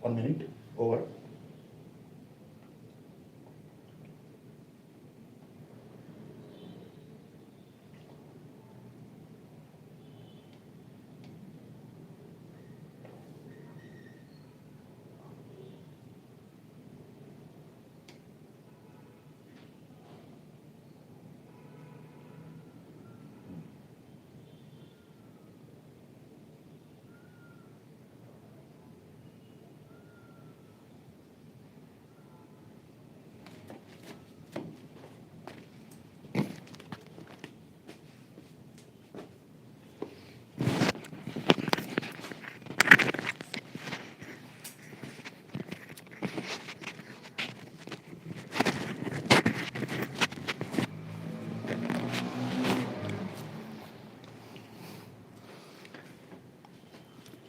1 minute. Over.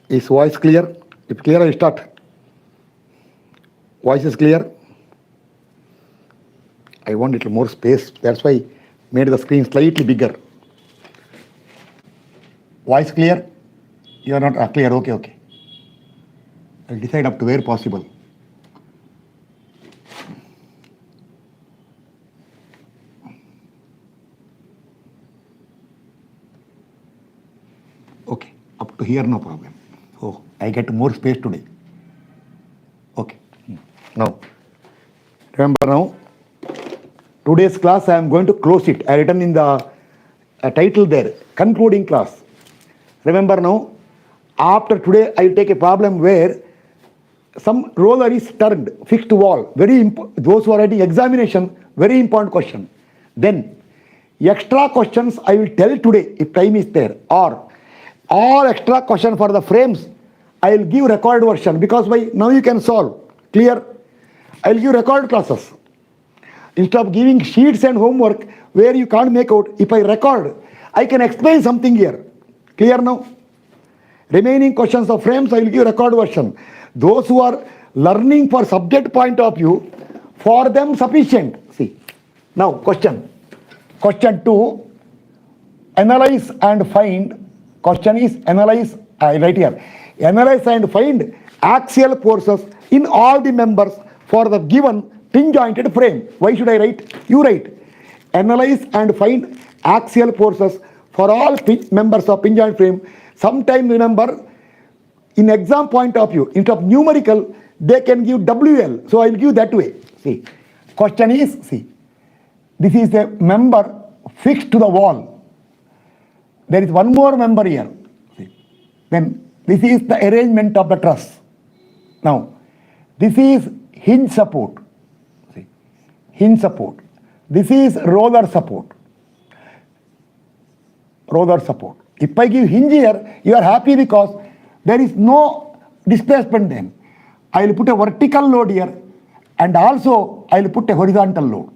Is voice clear? If clear, I start. Voice is clear. I want a little more space. That's why I made the screen slightly bigger. Voice clear? You are not clear. Okay. I'll decide up to where possible. Okay, up to here, no problem. Oh, I get more space today. Okay. Now, remember now, today's class I am going to close it. I written in the title there, concluding class. Remember now, after today I will take a problem where some roller is turned, fixed wall. Those who are writing examination, very important question. Then, extra questions I will tell today if time is there, or all extra question for the frames I will give record version, because by now you can solve. Clear? I will give record classes. Instead of giving sheets and homework where you can't make out, if I record, I can explain something here. Clear now? Remaining questions of frames I will give record version. Those who are learning for subject point of view, for them sufficient. See. Now question. Question 2, analyze and find. Question is analyze, right here. Analyze and find axial forces in all the members for the given pin-jointed frame. Why should I write? You write. Analyze and find axial forces for all members of pin-jointed frame. Sometime remember, in exam point of view, instead of numerical, they can give WL. So I will give that way. See. Question is, see, this is a member fixed to the wall. There is one more member here. See. Then this is the arrangement of the truss. Now, this is hinge support. See. Hinge support. This is roller support. Roller support. If I give hinge here, you are happy because there is no displacement then. I will put a vertical load here and also I will put a horizontal load.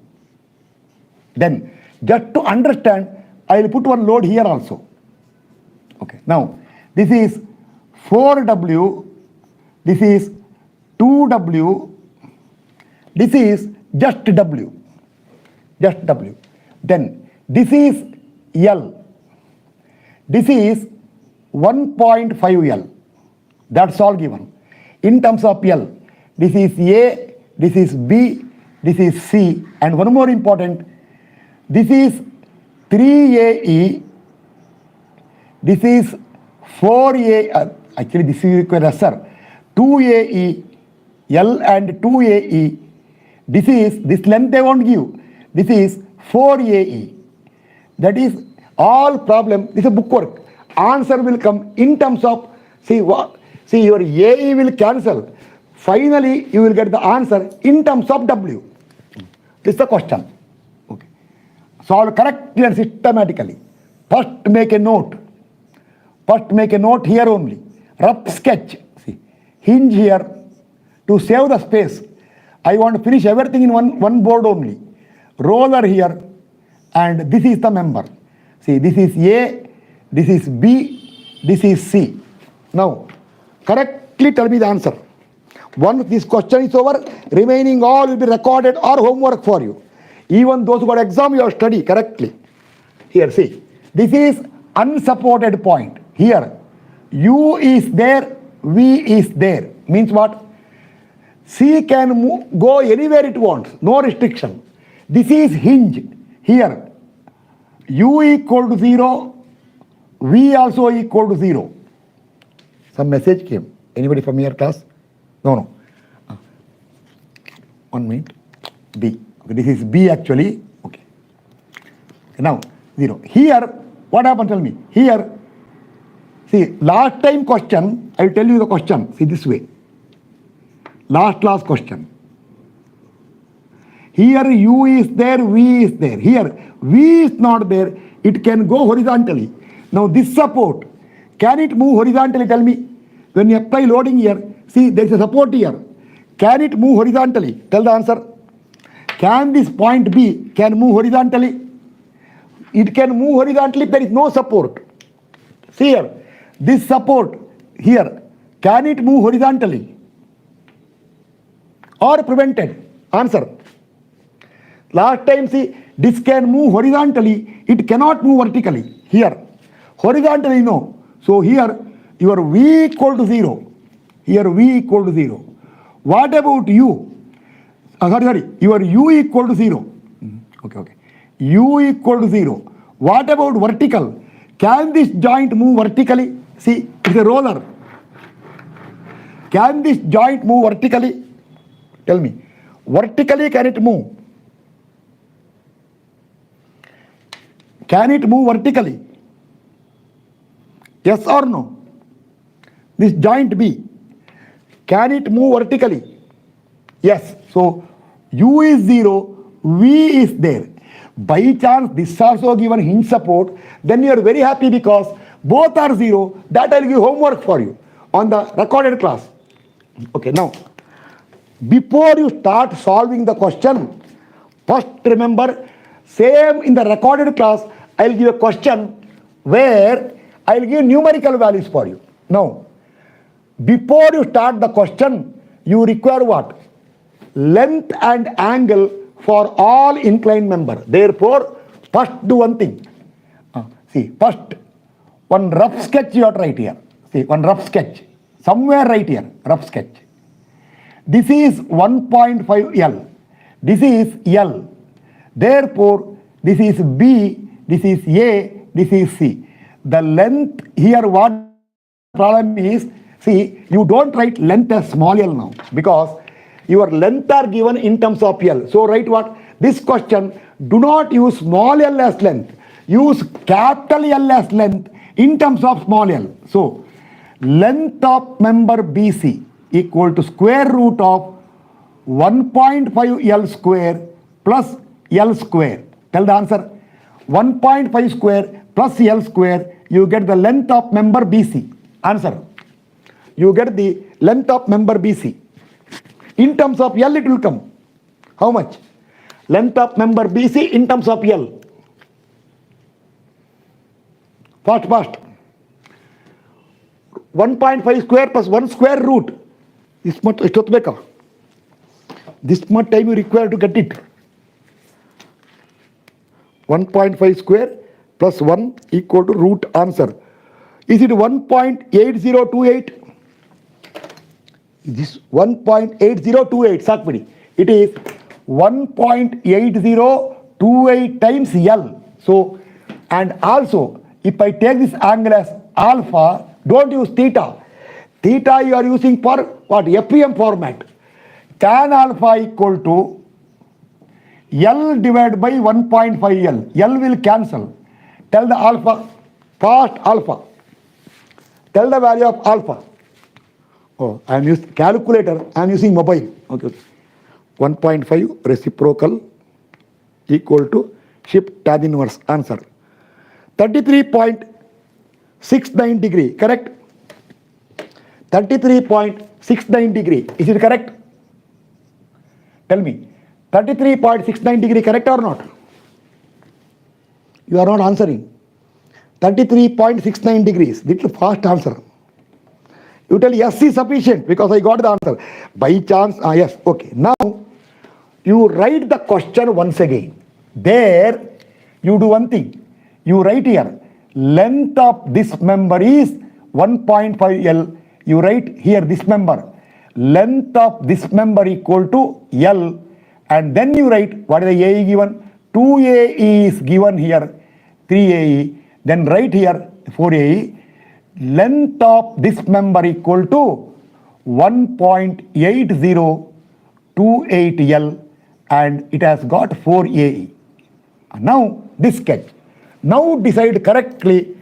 Then, just to understand, I will put one load here also. Okay. Now, this is 4W, this is 2W, this is just W. Just W. Then, this is L. This is 1.5 L. That's all given. In terms of L, this is A, this is B, this is C, and one more important, this is 3AE, this is 4A, actually this is equal to sir, 2AE, L and 2AE, this length they won't give, this is 4AE. That is all problem, this is a bookwork. Answer will come in terms of, see your AE will cancel. Finally, you will get the answer in terms of W. This is the question. Okay. Solve correctly and systematically. First make a note. First make a note here only. Rough sketch. See, hinge here to save the space. I want to finish everything in one board only. Roller here, and this is the member. See, this is A, this is B, this is C. Now, correctly tell me the answer. Once this question is over, remaining all will be recorded or homework for you. Even those who got exam, you have studied correctly. Here, see, this is unsupported point. Here, U is there, V is there. Means what? C can go anywhere it wants, no restriction. This is hinge. Here, U equal to 0, V also equal to 0. Some message came. Anybody from your class? No. 1 minute. B. Okay, this is B actually. Okay. Now, 0. Here, what happened? Tell me. Here, see, last time question, I will tell you the question. See this way. Last class question. Here U is there, V is there. Here V is not there. It can go horizontally. Now this support, can it move horizontally? Tell me. When you apply loading here, see there is a support here. Can it move horizontally? Tell the answer. Can this point B can move horizontally? It can move horizontally. There is no support. See here, this support here, can it move horizontally or prevented? Answer. Last time, see, this can move horizontally, it cannot move vertically. Here, horizontally, no. So here, your V equal to 0. Here, V equal to 0. What about U? Your U equal to 0. Okay. U equal to 0. What about vertical? Can this joint move vertically? See, it's a roller. Can this joint move vertically? Tell me. Vertically, can it move? Can it move vertically? Yes or no? This joint B, can it move vertically? Yes. So U is 0, V is there. By chance this also given hinge support, then you are very happy because both are 0. That I will give homework for you on the recorded class. Okay, now before you start solving the question, first remember, same in the recorded class, I will give a question where I will give numerical values for you. Now, before you start the question, you require what? Length and angle for all inclined member. Therefore, first do one thing. See, first, one rough sketch you have to write here. See, one rough sketch. Somewhere right here, rough sketch. This is 1.5 L. This is L. Therefore, this is B, this is A, this is C. The length here, what problem is, see, you don't write length as small l now because your length are given in terms of L. So write what? This question, do not use small l as length. Use capital L as length in terms of small l. So, length of member BC equal to square root of 1.5 L square plus L square. Tell the answer. 1.5 square plus L square, you get the length of member BC. Answer. You get the length of member BC. In terms of L, it will come. How much? Length of member BC in terms of L. Fast. 1.5 square plus 1 square root. This much time you require to get it. 1.5 square plus 1 equal to root. Answer. Is it 1.8028? This 1.8028, Sakpidi. It is 1.8028 times L. So, and also, if I take this angle as alpha, don't use theta. Theta you are using for what? FEM format. Tan alpha equal to L divided by 1.5 L. L will cancel. Tell the alpha, fast alpha. Tell the value of alpha. Oh, I am using calculator, I am using mobile. Okay. 1.5 reciprocal equal to shift tan inverse. Answer. 33.69 degree, correct? 33.69 degree. Is it correct? Tell me. 33.69 degree correct or not? You are not answering. 33.69 degrees. Little fast answer. You tell yes is sufficient because I got the answer. By chance, yes, okay. Now, you write the question once again. There, you do one thing. You write here, length of this member is 1.5 L. You write here this member. length of this member equal to L, and then you write what is the AE given? 2AE is given here, 3AE, then write here 4AE. Length of this member equal to 1.8028L, and it has got 4AE. Now this sketch. Now decide correctly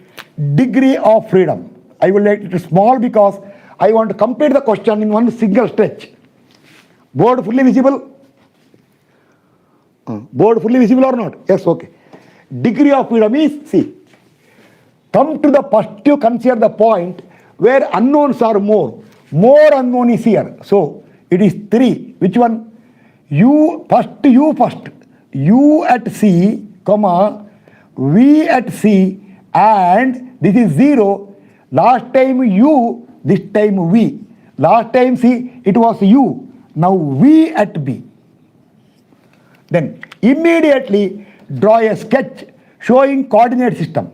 degree of freedom. I will let it small because I want to complete the question in one single stretch. Board fully visible? Board fully visible or not? Yes, okay. Degree of freedom is, see, come to the first you consider the point where unknowns are more. More unknown is here. So it is 3. Which one? U first. U at C, comma, V at C, and this is 0. Last time U, this time V. Last time C, it was U. Now V at B. Then immediately draw a sketch showing coordinate system.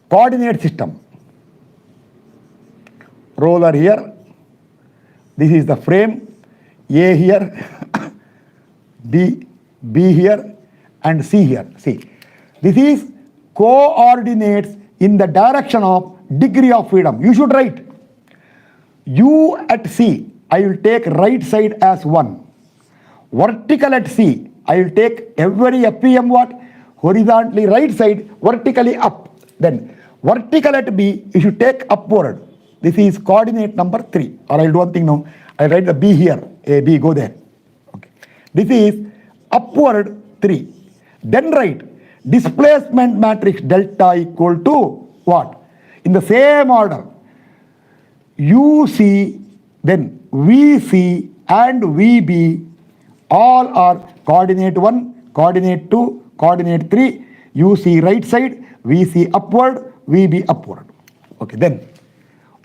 Coordinate system. Roller here. This is the frame. A here, B here, and C here. See, this is coordinates in the direction of degree of freedom. You should write U at C. I will take right side as 1. Vertical at C. I will take every FEM what? Horizontally right side, vertically up. Then vertical at B, you should take upward. This is coordinate number 3. Or I'll do one thing now. I'll write the B here. A, B, go there. Okay. This is upward 3. Then write displacement matrix delta equal to what? In the same order. UC, then VC and VB all are coordinate 1, coordinate 2, coordinate 3. UC right side, VC upward, VB upward. Okay, then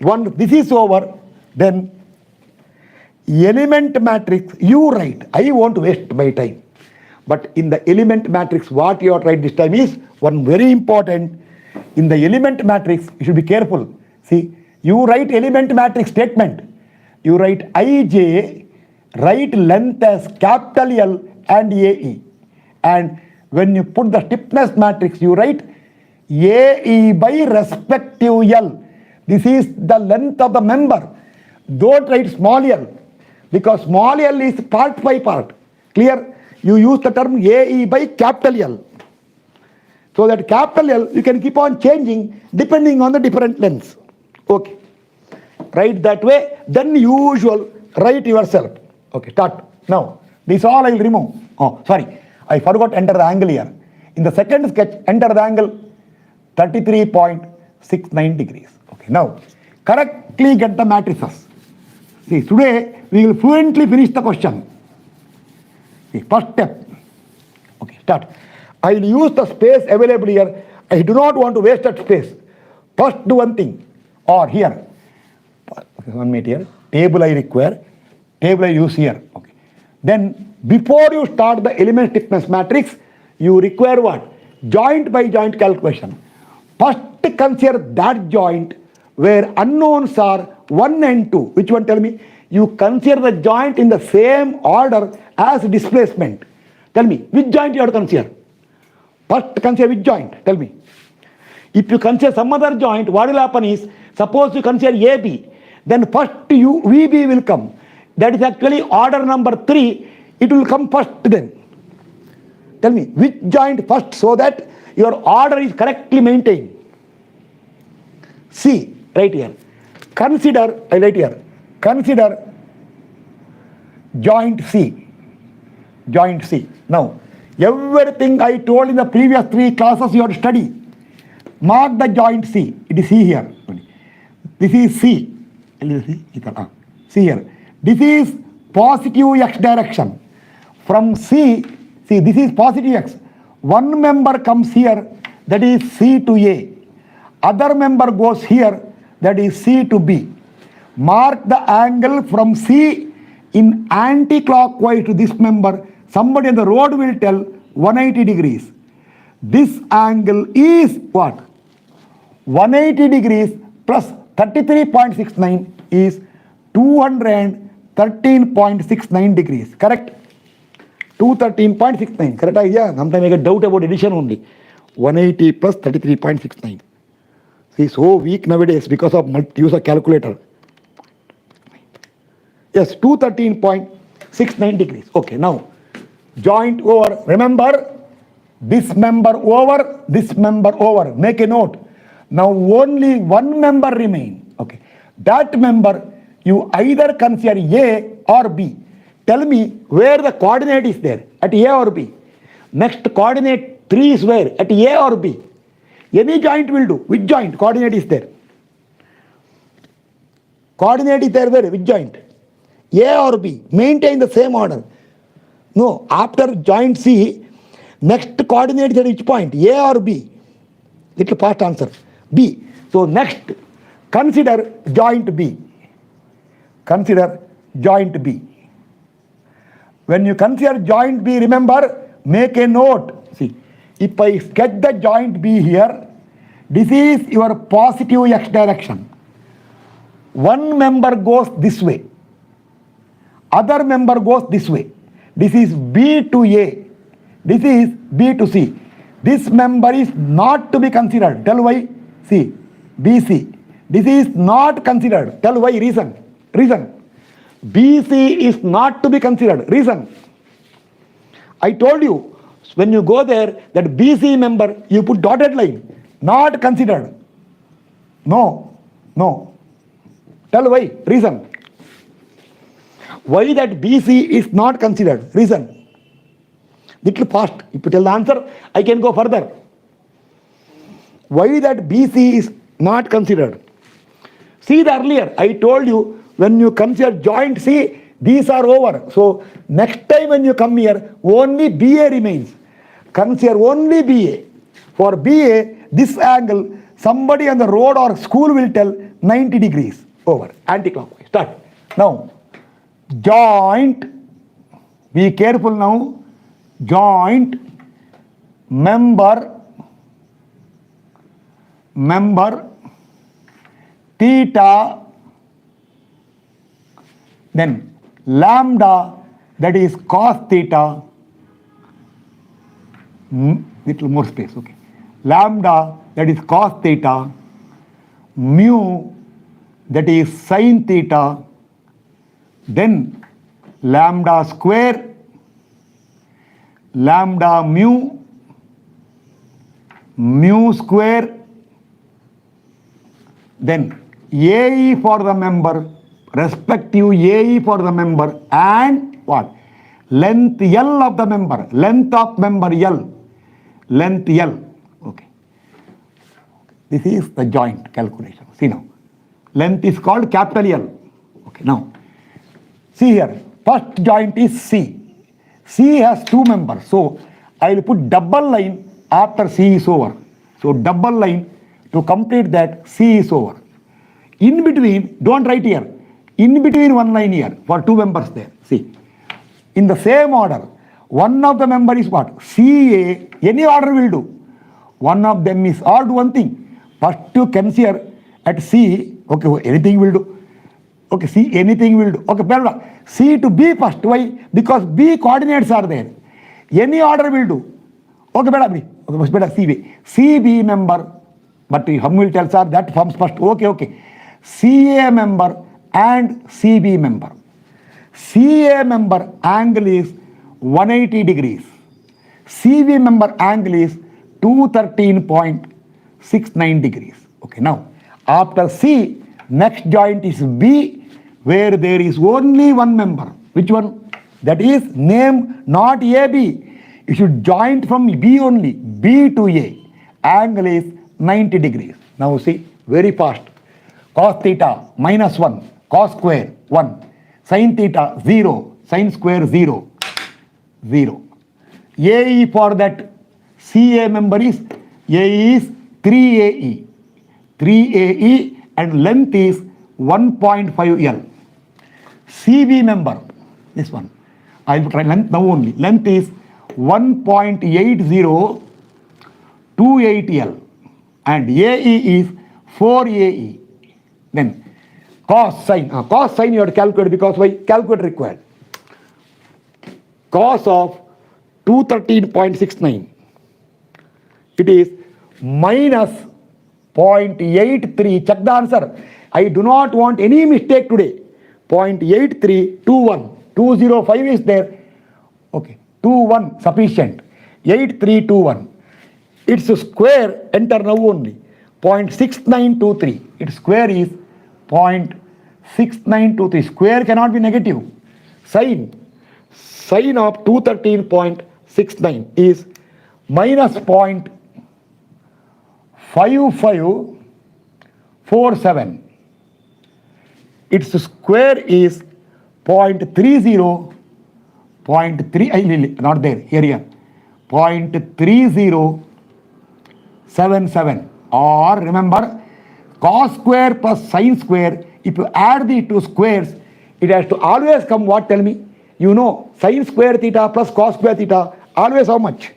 once this is over, then element matrix you write. I won't waste my time. But in the element matrix, what you have to write this time is one very important. In the element matrix, you should be careful. See, you write element matrix statement. You write IJ, write length as capital L and AE. And when you put the stiffness matrix, you write AE by respective L. This is the length of the member. Don't write small l, because small l is part by part. Clear? You use the term AE by capital L. So that capital L you can keep on changing depending on the different lengths. Okay. Write that way, then usual write yourself. Okay, start. Now, this all I will remove. Oh, sorry. I forgot enter the angle here. In the second sketch, enter the angle 33.69 degrees. Okay, now, correctly get the matrices. See, today we will fluently finish the question. See, first step. Okay, start. I will use the space available here. I do not want to waste that space. First do one thing. Or here. 1 minute here. Table I require. Table I use here. Okay. Then before you start the element stiffness matrix, you require what? Joint by joint calculation. First consider that joint where unknowns are 1 and 2. Which one? Tell me. You consider the joint in the same order as displacement. Tell me, which joint you have to consider? First consider which joint? Tell me. If you consider some other joint, what will happen is, suppose you consider AB, then first VB will come. That is actually order number 3. It will come first then. Tell me, which joint first so that your order is correctly maintained? C, right here. Consider, I write here, consider joint C. Joint C. Now, everything I told in the previous 3 classes you have to study. Mark the joint C. It is C here. This is C. C here. This is positive x direction. From C, see, this is positive x. One member comes here, that is C to A. Other member goes here, that is C to B. Mark the angle from C in anti-clockwise to this member. Somebody on the road will tell 180 degrees. This angle is what? 180 degrees plus 33.69 is 200 13.69 degrees. Correct? 213.69. Correct idea? Sometimes I get doubt about addition only. 180 plus 33.69. See, so weak nowadays because of use of calculator. Yes, 213.69 degrees. Okay, now joint over. Remember, this member over, this member over. Make a note. Now only one member remain. Okay, that member you either consider A or B. Tell me where the coordinate is there, at A or B. Next coordinate 3 is where, at A or B. Any joint will do. Which joint? Coordinate is there. Coordinate is there where? Which joint? A or B. Maintain the same order. No, after joint C, next coordinate is at which point? A or B? Little fast answer. B. So next, consider joint B. Consider joint B. When you consider joint B, remember, make a note. See, if I sketch the joint B here, this is your positive x direction. One member goes this way. Other member goes this way. This is B to A. This is B to C. This member is not to be considered. Tell why. See, BC. This is not considered. Tell why. Reason. Reason. BC is not to be considered. Reason. I told you, when you go there, that BC member, you put dotted line. Not considered. No. No. Tell why. Reason. Why that BC is not considered? Reason. Little fast. If you tell the answer, I can go further. Why that BC is not considered? See the earlier, I told you, when you consider joint C, these are over. So next time when you come here, only BA remains. Consider only BA. For BA, this angle, somebody on the road or school will tell 90 degrees over. Anti-clockwise. Start. Now, joint, be careful now, joint member theta, then lambda, that is cos theta, little more space, okay. Lambda, that is cos theta, mu, that is sin theta, then lambda square, lambda mu, mu square, then AE for the member, respective AE for the member, and what? Length L of the member, length of member L, length L. Okay. This is the joint calculation. See now. Length is called capital L. Okay, now. See here. First joint is C. C has two members. So I will put double line after C is over. So double line to complete that C is over. In between, don't write here. In between one line here for two members there. See. In the same order, one of the member is what? CA, any order will do. One of them is, or do one thing. First you consider at C, okay, anything will do. Okay, C, anything will do. Okay, better. C to B first. Why? Because B coordinates are there. Any order will do. Okay, better. Okay, better CB. CB member, but how will tell sir that forms first. Okay, okay. CA member and CB member. CA member angle is 180 degrees. CB member angle is 213.69 degrees. Okay, now after C, next joint is B, where there is only one member. Which one? That is name not AB. You should joint from B only, B to A. Angle is 90 degrees. Now see, very fast. Cos theta minus 1, cos square 1, sin theta 0, sin square 0, 0. AE for that CA member is, AE is 3AE. 3AE and length is 1.5 L. CB member, this one, I will try length now only. Length is 1.8028 L and AE is 4AE. Then Cos sine you have to calculate because why? Calculator required. Cos of 213.69. It is minus 0.83. Check the answer. I do not want any mistake today. 0.8321. 205 is there. Okay. 21 sufficient. 8321. Its square enter now only. 0.6923. Its square is 0.6923. Square cannot be negative. Sine of 213.69 is minus 0.5547. Its square is 0.30. Not there. Here. 0.3077. Or remember, cos square plus sine square. If you add the two squares, it has to always come what? Tell me. You know, sine square theta plus cos square theta, always how much?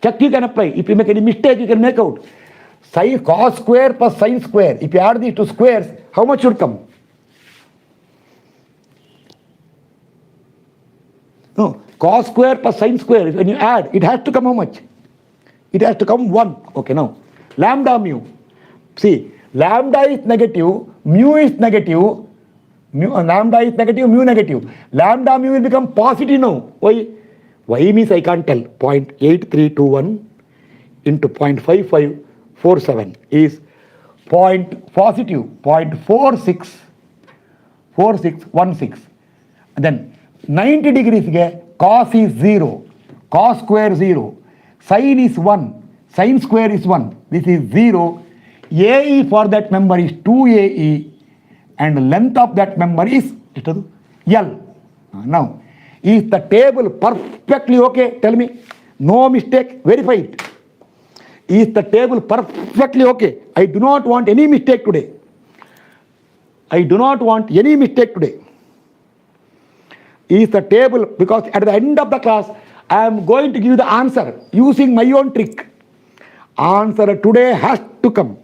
Check, you can apply. If you make any mistake, you can make out. Cos square plus sine square. If you add these two squares, how much should come? No, cos square plus sine square, when you add, it has to come how much? It has to come 1. Okay, now, lambda mu. See, lambda is negative, mu is negative. Lambda is negative, mu negative. Lambda mu will become positive now. Why? Why means I can't tell. 0.8321 into 0.5547 is positive 0.4616. And then 90 degrees cos is 0, cos square 0, sine is 1, sine square is 1. This is 0. AE for that member is 2AE. And length of that member is L. Now, is the table perfectly okay? Tell me. No mistake. Verify it. Is the table perfectly okay? I do not want any mistake today. Is the table, because at the end of the class, I am going to give you the answer using my own trick. Answer today has to come.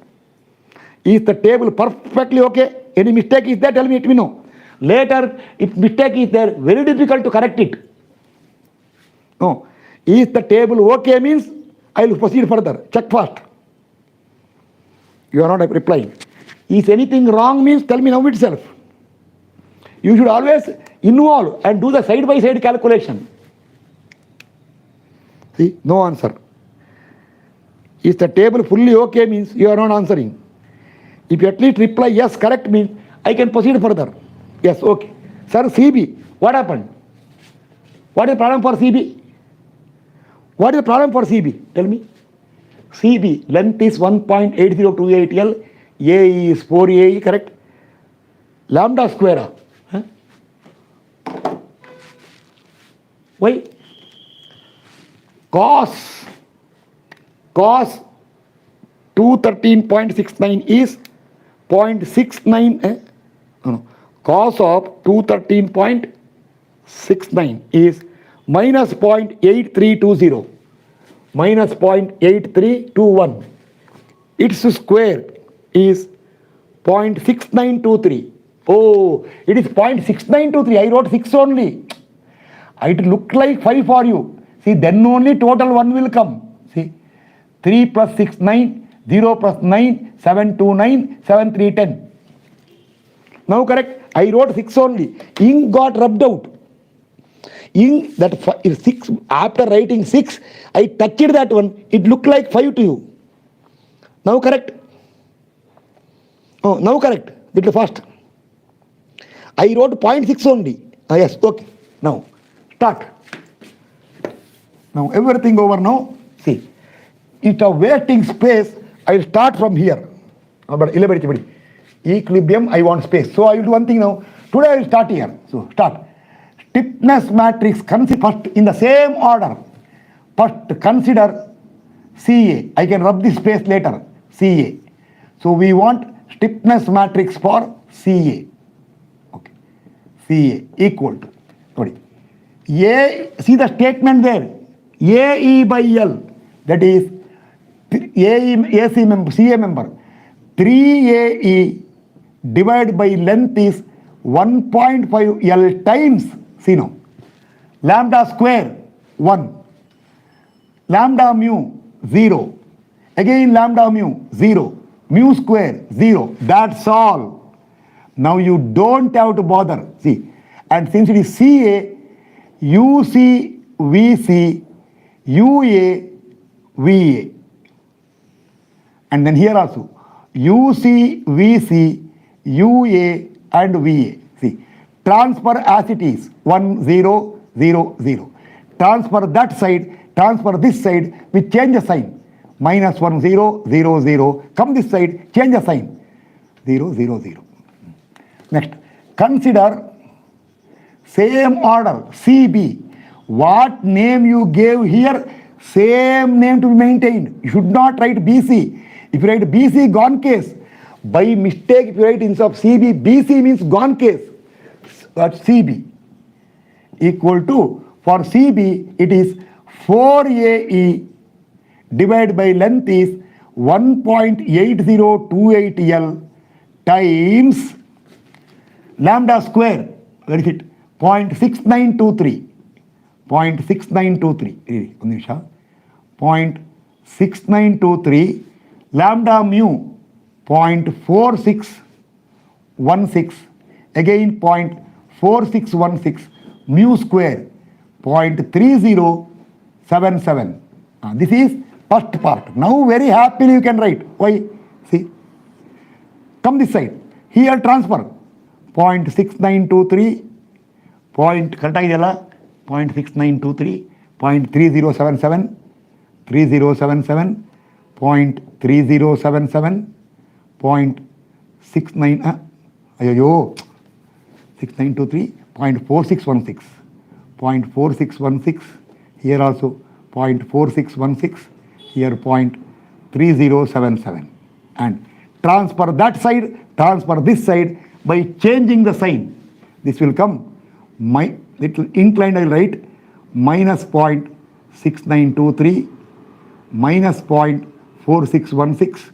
Is the table perfectly okay? Any mistake is there? Tell me, let me know. Later, if mistake is there, very difficult to correct it. No. Is the table okay means I will proceed further. Check first. You are not replying. Is anything wrong means tell me now itself. You should always involve and do the side-by-side calculation. See, no answer. Is the table fully okay means you are not answering. If you at least reply yes, correct means I can proceed further. Yes, okay. Sir, CB, what happened? What is the problem for CB? What is the problem for CB? Tell me. CB, length is 1.8028 L, AE is 4AE, correct? Lambda square. Huh? Why? Cos 213.69 is 0.69. No. Cos of 213.69 is minus 0.8320. Minus 0.8321. Its square is 0.6923. Oh, it is 0.6923. I wrote 6 only. It looked like 5 for you. See, then only total 1 will come. See, 3 plus 6, 9, 0 plus 9, 7, 2, 9, 7, 3, 10. Now correct. I wrote 6 only. Ink got rubbed out. Ink that 6, after writing 6, I touched that one. It looked like 5 to you. Now correct. Oh, now correct. Little fast. I wrote 0.6 only. Yes, okay. Now, start. Now, everything over now. See, instead of wasting space, I will start from here. But equilibrium, I want space. So, I will do one thing now. Today, I will start here. So, start. Stiffness matrix, consider first in the same order. First, consider CA. I can rub this space later. CA. So, we want stiffness matrix for CA. Okay. CA equal to, sorry. A, see the statement there. AE by L, that is AE, AC member, CA member. 3AE divided by length is 1.5 L times, see now, lambda square 1, lambda mu 0, again lambda mu 0, mu square 0, that's all. Now you don't have to bother, see, and since it is CA, UC, VC, UA, VA, and then here also UC, VC, UA and VA. See, transfer as it is 1, 0, 0, 0. Transfer that side, transfer this side, we change the sign. Minus 1, 0, 0, 0. Come this side, change the sign. 0, 0, 0. Next, consider same order, CB. What name you gave here, same name to be maintained. You should not write BC. If you write BC, gone case. By mistake, if you write instead of CB, BC means gone case. That's CB. Equal to, for CB, it is 4AE divided by length is 1.8028 L times lambda square, where is it? 0.6923. 0.6923. 0.6923 lambda mu 0.4616, again 0.4616 mu square 0.3077. This is first part. Now very happily you can write. Why? See, come this side. Here transfer 0.6923 0.6923 0.3077 3077 0.3077 0.69 6923 0.4616 0.4616 here also 0.4616 here 0.3077 and transfer that side, transfer this side by changing the sign. This will come, my little inclined I will write minus 0.6923 minus 0.4616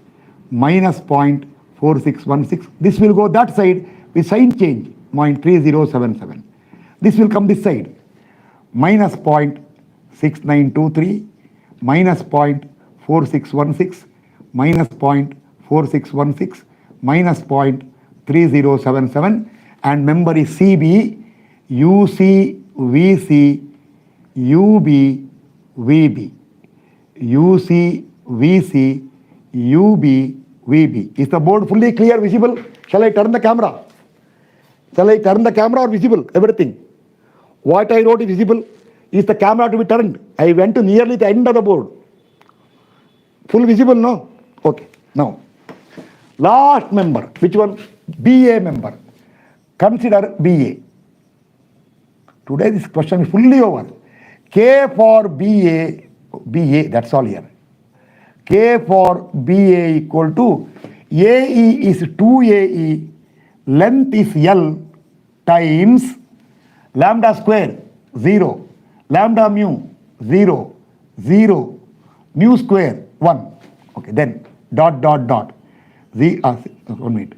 minus 0.4616. This will go that side with sign change 0.3077. This will come this side minus 0.6923 minus 0.4616 minus 0.4616 minus 0.3077 and member is CB, UC, VC, UB, VB. UC, VC, UB, VB. Is the board fully clear, visible? Shall I turn the camera? Shall I turn the camera or visible? Everything. What I wrote is visible. Is the camera to be turned? I went to nearly the end of the board. Full visible, no? Okay. Now, last member. Which one? BA member. Consider BA. Today this question is fully over. K for BA, that's all here. K for BA equal to AE is 2AE, length is L times lambda square 0, lambda mu 0, 0, mu square 1. Okay, then dot. 1 minute.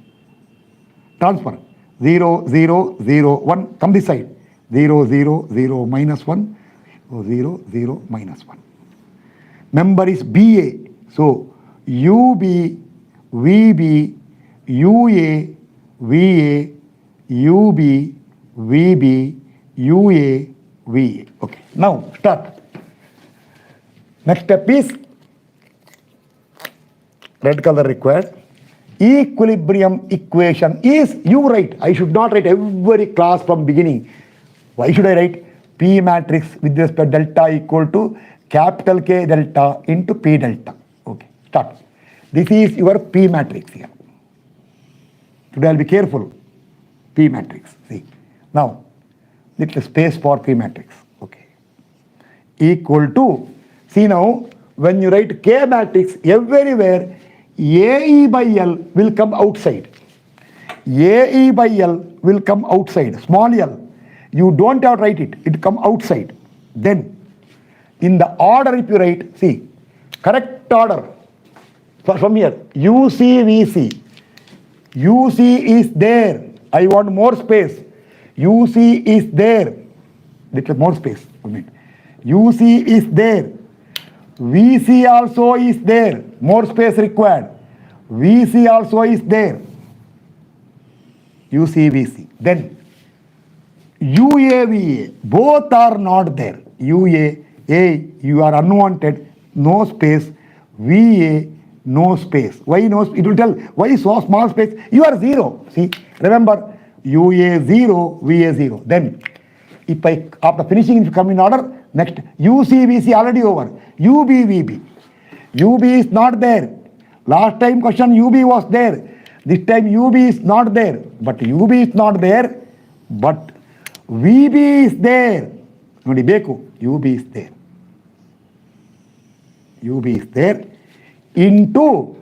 Transfer 0, 0, 0, 1. Come this side. 0, 0, 0, minus 1. 0, 0, minus 1. Member is BA. So UB, VB, UA, VA, UB, VB, UA, VA. Okay, now start. Next step is red color required. Equilibrium equation is, you write. I should not write every class from beginning. Why should I write? P matrix with respect delta equal to capital K delta into P delta. Okay, start. This is your P matrix here. Today I'll be careful. P matrix. See. Now, little space for P matrix. Okay. Equal to, see now, when you write K matrix, everywhere AE by L will come outside. AE by L will come outside. Small l. You don't have to write it. It come outside. Then, in the order if you write, see, correct order. From here, UC, VC, UC is there. I want more space. UC is there. Little more space. UC is there. VC also is there. More space required. VC also is there. UC, VC. Then UAVA. Both are not there. UA, you are unwanted. No space. VA, no space. Why no? It will tell why so small space. You are 0. See, remember UA 0, VA 0. Then, if I after finishing, if you come in order, next UC, VC already over. UB, VB. UB is not there. Last time question UB was there. This time UB is not there. But UB is not there. But VB is there. Nodi beku. UB is there. UB is there. Into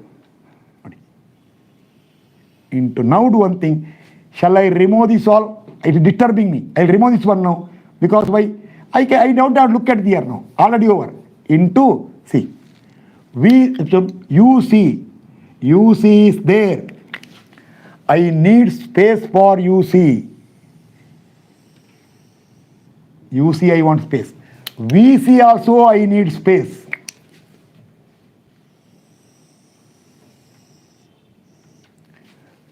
now do one thing. Shall I remove this all? It is disturbing me. I will remove this one now. Because why? I don't have to look at the here now. Already over. Into C. UC. UC is there. I need space for UC. UC I want space. VC also I need space.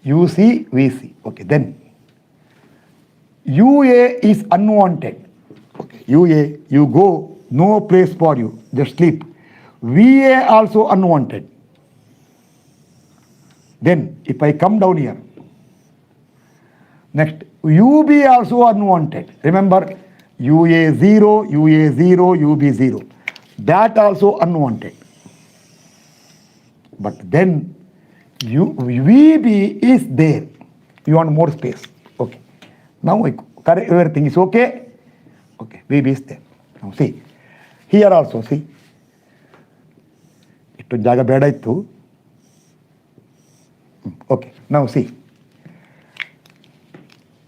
UC, VC. Okay, then UA is unwanted. Okay, UA, you go, no place for you, just sleep. VA also unwanted. Then, if I come down here, next, UB also unwanted. Remember, UA 0, UA 0, UB 0. That also unwanted. But then, VB is there. You want more space. Okay. Now everything is okay. Okay. VB is there. Now see. Here also see. Ittu jaga beda ittu. Okay. Now see.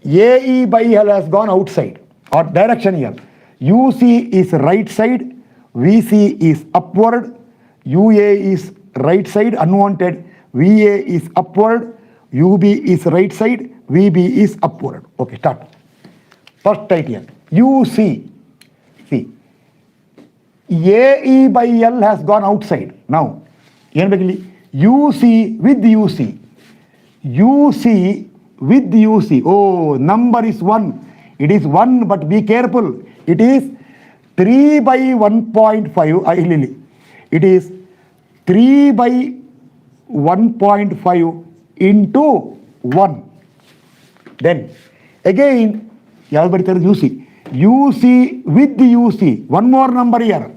AE by L has gone outside or direction here. UC is right side. VC is upward. UA is right side unwanted. VA is upward, UB is right side, VB is upward. Okay, start. First idea, UC. See, AE by L has gone outside. Now, UC with UC. UC with UC. Oh, number is 1. It is 1, but be careful. It is 3 by 1.5. It is 3 by 1.5 into 1. Then again, everybody tells UC. UC with the UC. One more number here.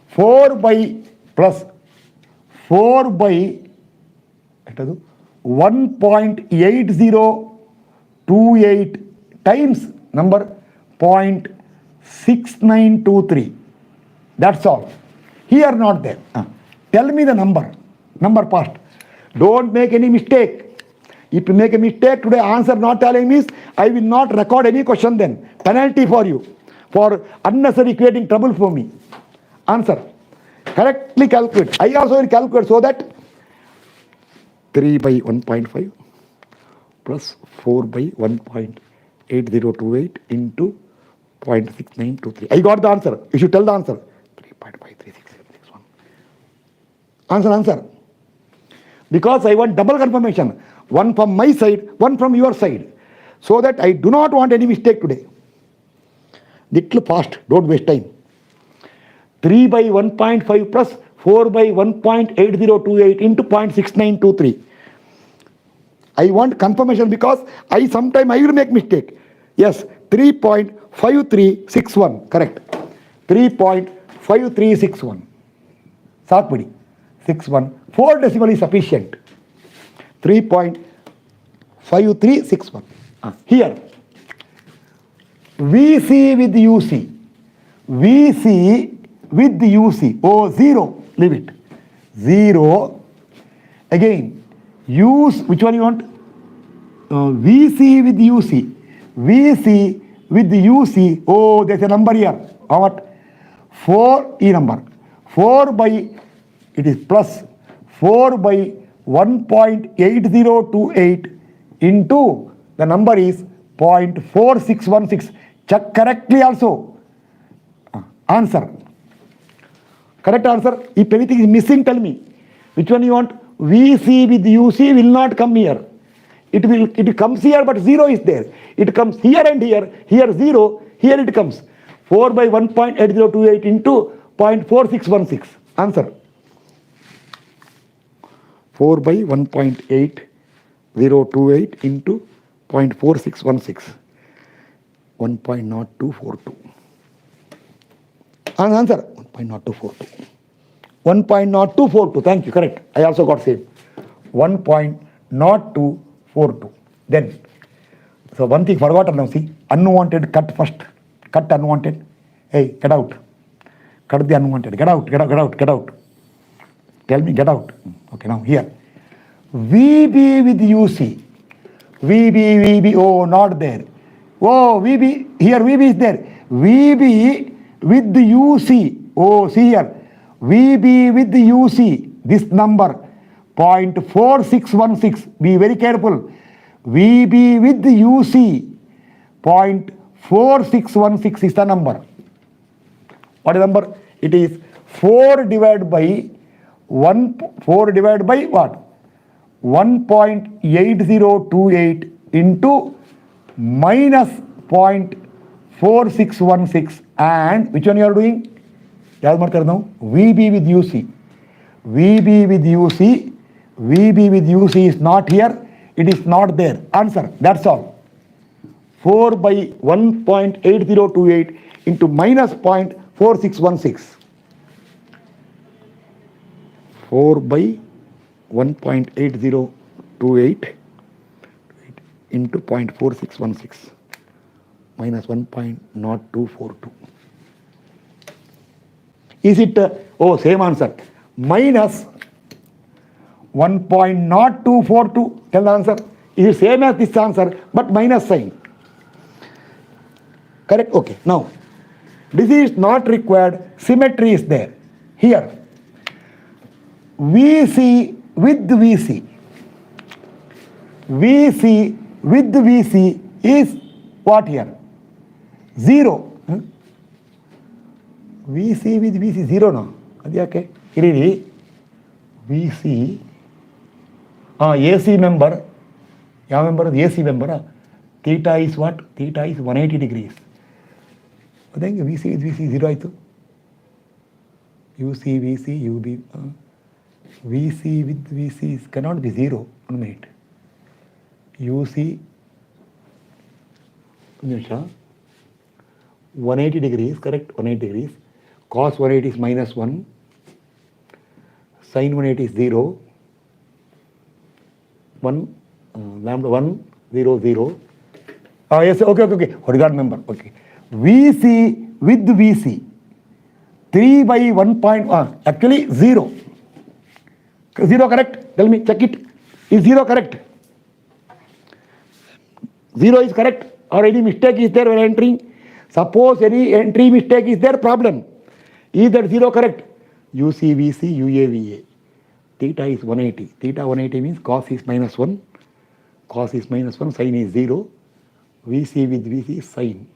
4 by plus 4 by 1.8028 times number 0.6923. That's all. Here not there. Tell me the number. Number past. Don't make any mistake. If you make a mistake today, answer not telling means I will not record any question then. Penalty for you. For unnecessary creating trouble for me. Answer. Correctly calculate. I also will calculate so that 3 by 1.5 plus 4 by 1.8028 into 0.6923. I got the answer. You should tell the answer. 3.53661. Answer. Because I want double confirmation. One from my side, one from your side. So that I do not want any mistake today. Little fast, don't waste time. 3 by 1.5 plus 4 by 1.8028 into 0.6923. I want confirmation because sometime I will make mistake. Yes, 3.5361, correct. 3.5361. Sakpudi. 61. 4 decimal is sufficient. 3.5361. Here, VC with UC. VC with UC. Oh, 0. Leave it. 0. Again, use, which one you want? VC with UC. VC with UC. Oh, there's a number here. How what? 4 E number. 4 by, it is plus 4 by 1.8028 into the number is 0.4616. Check correctly also. Answer. Correct answer. If anything is missing, tell me. Which one you want? VC with UC will not come here. It comes here, but 0 is there. It comes here and here. Here 0. Here it comes. 4 by 1.8028 into 0.4616. Answer. 4 by 1.8028 into 0.4616. 1.0242. Answer. 1.0242. 1.0242. Thank you. Correct. I also got same. 1.0242. Then, so one thing forgotten now. See, unwanted cut first. Cut unwanted. Hey, get out. Cut the unwanted. Get out. Get out. Get out. Get out. Tell me, get out. Okay, now here. VB with UC. VB. Oh, not there. Oh, VB. Here VB is there. VB with the UC. Oh, see here. VB with the UC. This number 0.4616. Be very careful. VB with the UC 0.4616 is the number. What is the number? It is 4 divided by 1. 4 divided by what? 1.8028 into minus 0.4616 and which one you are doing? VB with UC. VB with UC. VB with UC is not here. It is not there. Answer. That's all. 4 by 1.8028 into minus 0.4616. 4 by 1.8028 into 0.4616 minus 1.0242. Is it, same answer. Minus 1.0242. Tell the answer. It is same as this answer, but minus sign. Correct? Okay. Now, this is not required. Symmetry is there. Here, VC with VC. VC with VC is what here? 0. VC with VC 0 no? Okay. Here VC AC member. ಯಾವ member? AC member. Theta is what? Theta is 180 degrees. ಅದಂಗೆ VC with VC 0 ಆಯಿತು. UC, VC, UB. VC with VC cannot be 0. 1 minute. UC 180 degrees, correct? 180 degrees. Cos 180 is minus 1. Sin 180 is 0. 1, lambda 1, 0, 0. Yes, okay. Horizontal member, okay. VC with VC. 3 by 1. Actually 0. 0 correct? Tell me, check it. Is 0 correct? 0 is correct or any mistake is there when entering? Suppose any entry mistake is there, problem. Is that 0 correct? UC, VC, UA, VA. Theta is 180. Theta 180 means cos is minus 1. Cos is minus 1. Sin is 0. VC with VC is sin.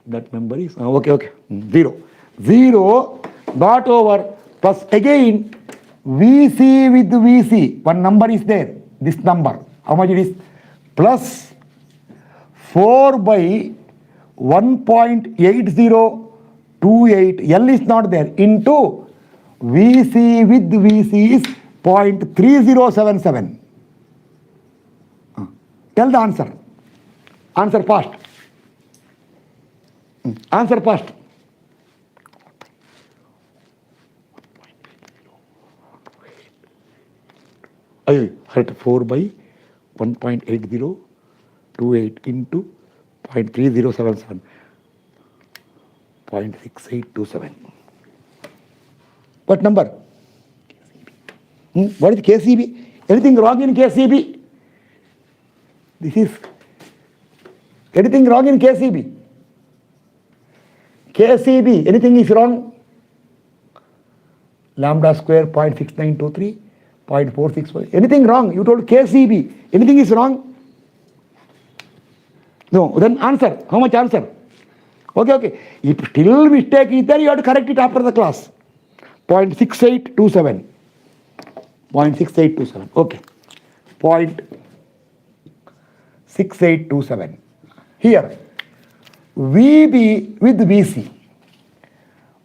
That number is, okay. 0. 0 got over plus again VC with VC. One number is there. This number. How much it is? Plus 4 by 1.8028. L is not there. Into VC with VC is 0.3077. Tell the answer. Answer fast. Answer fast. I heard 4 by 1.8028 into 0.3077. 0.6827. What number? What is KCB? Anything wrong in KCB? This is anything wrong in KCB? KCB, anything is wrong? Lambda square 0.6923 0.465. Anything wrong? You told KCB. Anything is wrong? No. Then answer. How much answer? Okay. If still mistake is there, you have to correct it after the class. 0.6827. 0.6827. Okay. 0.6827. Here, VB with VC.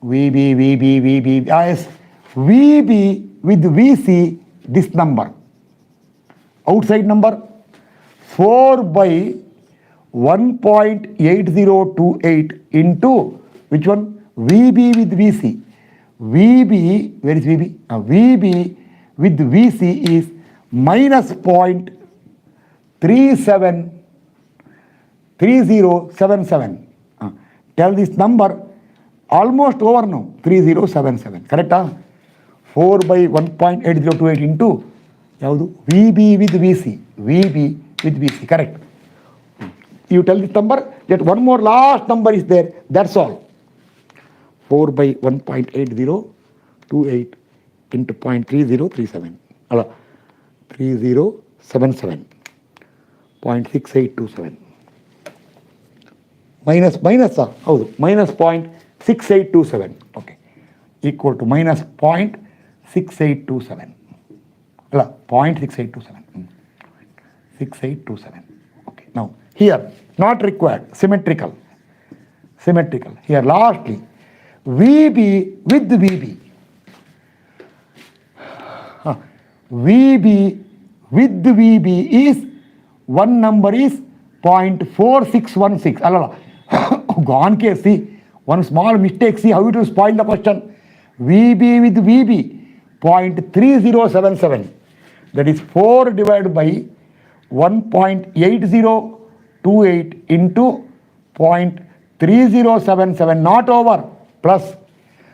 VB. Yes. VB with VC, this number. Outside number 4 by 1.8028 into which one? VB with VC. VB, where is VB? VB with VC is minus 0.3077. Tell this number almost over now. 3077. Correct? 4 by 1.8028 into VB with VC. VB with VC. Correct. You tell this number, that one more last number is there. That's all. 4 by 1.8028 into 0.3037. 3077. 0.6827. Minus, minus 0.6827. Okay. Equal to minus 0.6827. 0.6827. 6827. Okay. Now, here, not required. Symmetrical. Here, lastly, VB with VB. VB with VB is, one number is 0.4616. Gone case, see, one small mistake, see how it will spoil the question. VB with VB, 0.3077. That is 4 divided by 1.8028 into 0.3077, not over, plus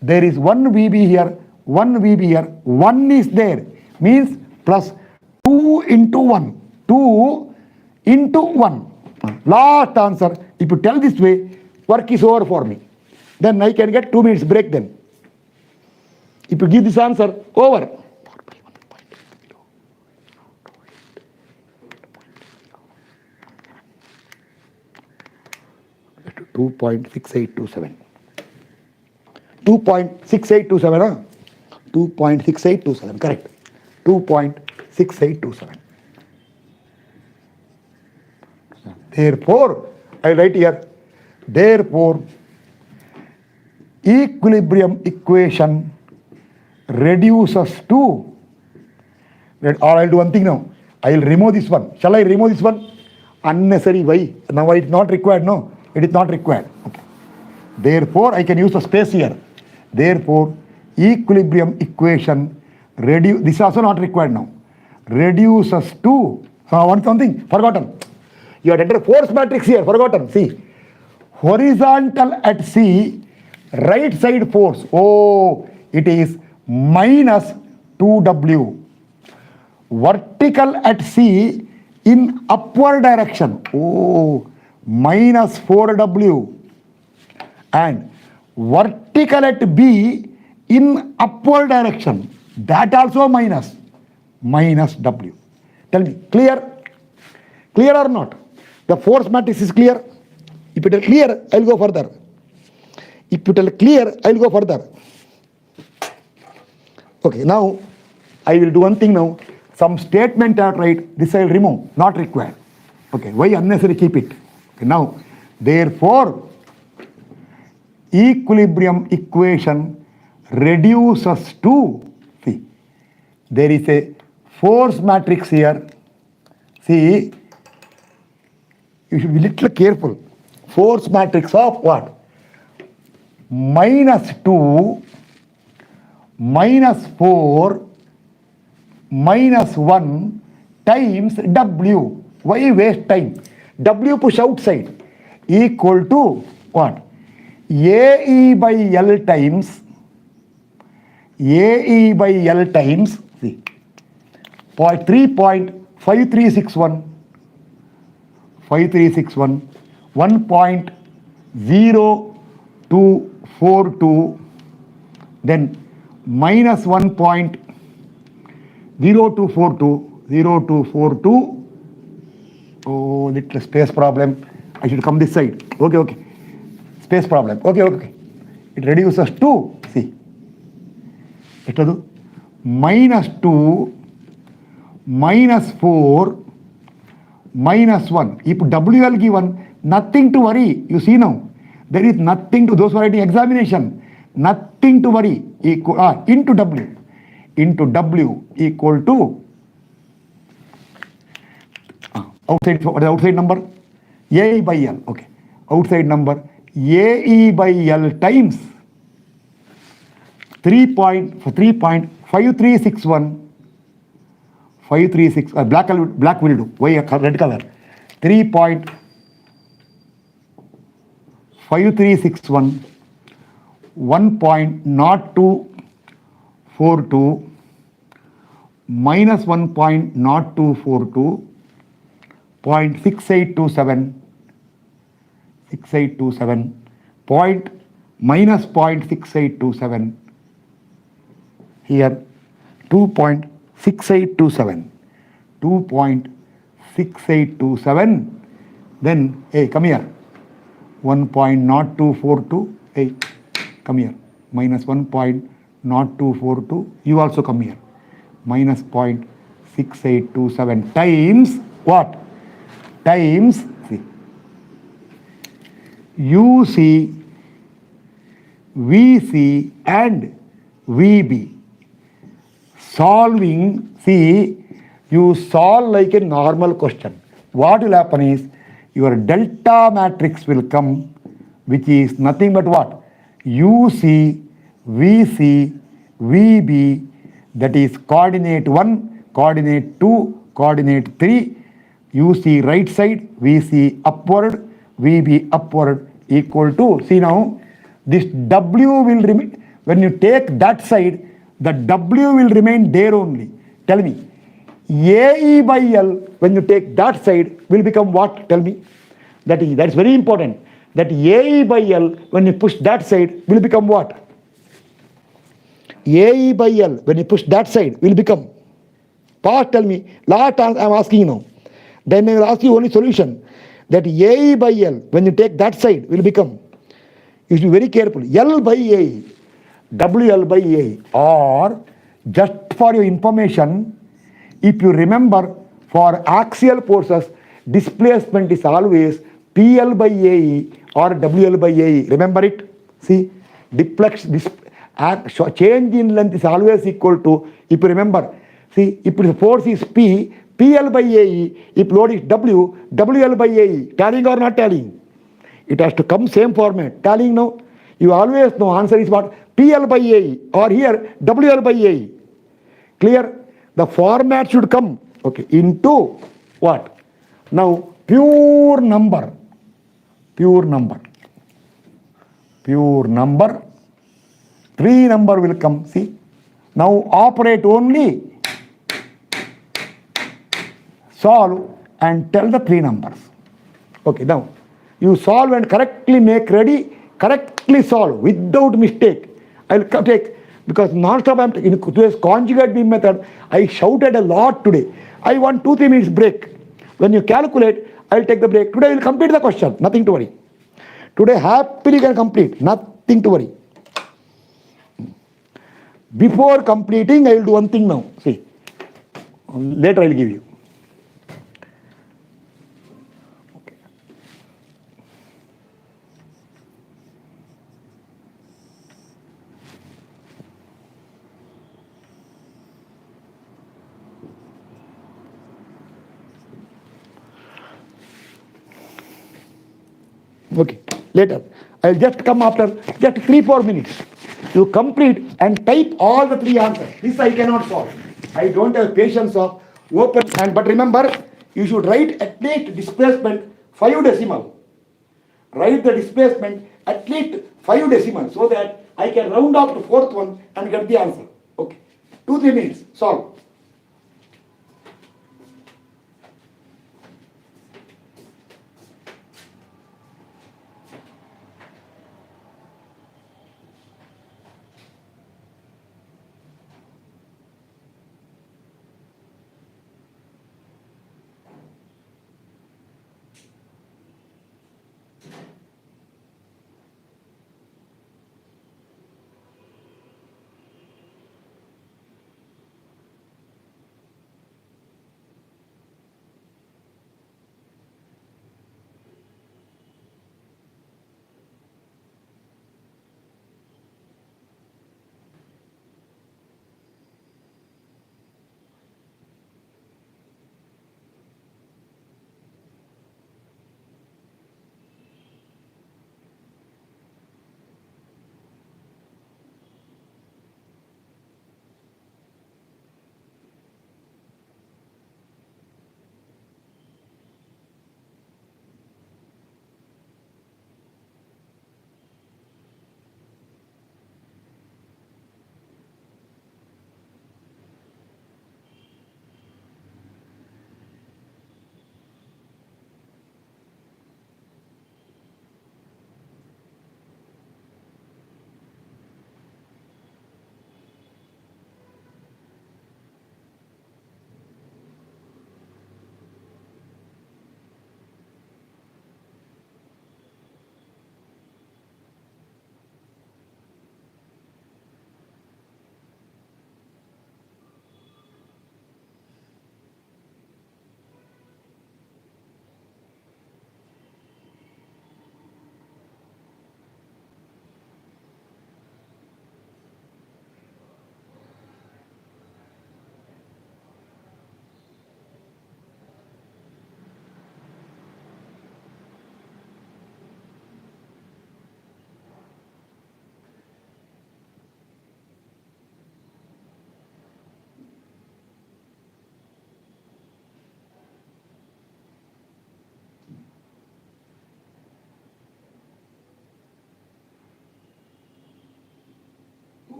there is one VB here, one VB here, 1 is there, means plus 2 into 1, 2 into 1. Last answer, if you tell this way, work is over for me. Then I can get 2 minutes break then. If you give this answer, over. 2.6827. 2.6827, huh? 2.6827, correct. 2.6827. Therefore, I write here, therefore, equilibrium equation reduces to, or I'll do one thing now. I'll remove this one. Shall I remove this one? Unnecessary. Why? Now it's not required. No, it is not required. Okay. Therefore, I can use the space here. Therefore, equilibrium equation this is also not required now. Reduces to, one something, forgotten. You had entered force matrix here, forgotten. See, horizontal at C, right side force. Oh, it is minus 2W. Vertical at C in upward direction. Oh, minus 4W. And vertical at B in upward direction. That also minus W. Tell me, clear? Clear or not? The force matrix is clear. If it is clear, I'll go further. If it is clear, I'll go further. Okay, now I will do one thing now. Some statement I write, this I will remove, not required. Okay, why unnecessary? Keep it. Okay, now, therefore, equilibrium equation reduces to, see, there is a force matrix here. See, you should be little careful. Force matrix of what? Minus 2, minus 4, minus 1 times W. Why waste time? W push outside. Equal to what? AE by L times, AE by L times, see, 3.5361, 1.0242, then minus 1.0242, 0 to 4 to 0 to 4 to, oh, little space problem. I should come this side. Okay. Space problem. Okay. It reduces to, see, -2, -4, -1. If WL given, nothing to worry. You see now, there is nothing to, those who are writing examination, nothing to worry. Into W. Into W equal to, outside, what is the outside number? AE by L. Okay. Outside number AE by L times 3.5361. 536, black will do. Why red color? 3.5361, 1.0242 minus 1.0242, 0.6827, 6827, minus 0.6827, here 2.6827, 2.6827, then, hey, come here, 1.0242, hey, come here, minus 1.0242, you also come here, minus 0.6827 times what? Times, see, UC, VC and VB. Solving, see, you solve like a normal question. What will happen is, your delta matrix will come, which is nothing but what? UC, VC, VB, that is coordinate 1, coordinate 2, coordinate 3, UC right side, VC upward, VB upward, equal to, see now, this W will remain, when you take that side, the W will remain there only. Tell me, AE by L, when you take that side, will become what? Tell me. That's very important. That AE by L, when you push that side, will become what? AE by L, when you push that side, will become. Past, tell me. Last I am asking now. Then I will ask you only solution. That AE by L, when you take that side, will become. You should be very careful. L by AE, WL by AE. Or, just for your information, if you remember, for axial forces, displacement is always PL by AE or WL by AE. Remember it? See, change in length is always equal to, if you remember, see, if the force is P, PL by AE, if load is W, WL by AE. Tallying or not tallying? It has to come same format. Tallying now, you always know answer is what? PL by AE or here WL by AE. Clear? The format should come, okay, into what? Now, pure number, 3 number will come, see. Now, operate only, solve and tell the 3 numbers. Okay, now, you solve and correctly make ready, correctly solve without mistake. I will take, because non-stop I am in today's conjugate beam method, I shouted a lot today. I want 2-3 minutes break. When you calculate, I will take the break. Today I will complete the question, nothing to worry. Today happily can complete, nothing to worry. Before completing, I will do one thing now. See, later I will give you. Okay, later. I'll just come after just 3-4 minutes. You complete and type all the 3 answers. This I cannot solve. I don't have patience of open hand. But remember, you should write at least displacement 5 decimal. Write the displacement at least 5 decimal so that I can round off to 4th one and get the answer. Okay, 2-3 minutes. Solve.